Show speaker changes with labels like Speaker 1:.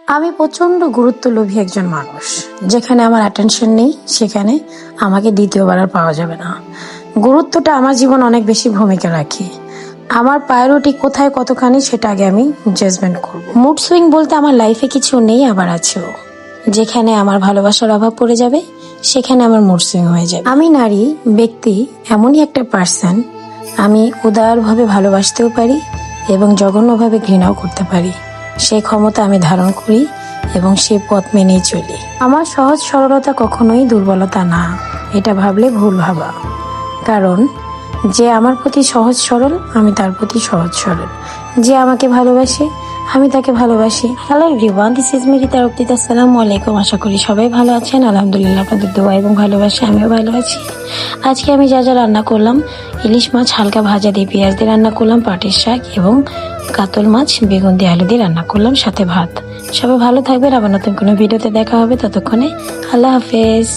Speaker 1: আমি প্রচন্ড গুরুত্বলোভী একজন মানুষ। যেখানে আমার অ্যাটেনশন নেই সেখানে আমাকে দ্বিতীয়বার আর পাওয়া যাবে না। গুরুত্বটা আমার জীবন অনেক বেশি ভূমিকা রাখে। আমার প্রায়োরিটি কোথায় কতখানি সেটা আগে আমি জাজমেন্ট করব। মুড সুইং বলতে আমার লাইফে কিছু নেই আবার আছেও। যেখানে আমার ভালোবাসার অভাব পড়ে যাবে সেখানে আমার মুড সুইং হয়ে যাবে। আমি নারী ব্যক্তি এমনই একটা পার্সন, আমি উদারভাবে ভালোবাসতেও পারি এবং জঘন্যভাবে ঘৃণাও করতে পারি। সেই ক্ষমতা আমি ধারণ করি এবং সেই পথ মেনেই চলি। আমার সহজ সরলতা কখনোই দুর্বলতা না, এটা ভাবলে ভুল ভাবা। কারণ যে আমার প্রতি সহজ সরল আমি তার প্রতি সহজ সরল, যে আমাকে ভালোবাসে আমি তাকে ভালোবাসি। Hello everyone, this is me Rita Raktita. আসসালামু আলাইকুম। আশা করি সবাই ভালো আছেন। আলহামদুলিল্লাহ, আপনাদের দোয়া এবং ভালোবাসা আমিও ভালো আছি। আজকে আমি যা যা রান্না করলাম, ইলিশ মাছ হালকা ভাজা দিয়ে পেঁয়াজ দিয়ে রান্না করলাম, পাটের শাক এবং কাতল মাছ বেগুন দিয়ে আলু দিয়ে রান্না করলাম, সাথে ভাত। সবাই ভালো থাকবেন, আবার নতুন কোনো ভিডিওতে দেখা হবে। ততক্ষণে আল্লাহ হাফেজ।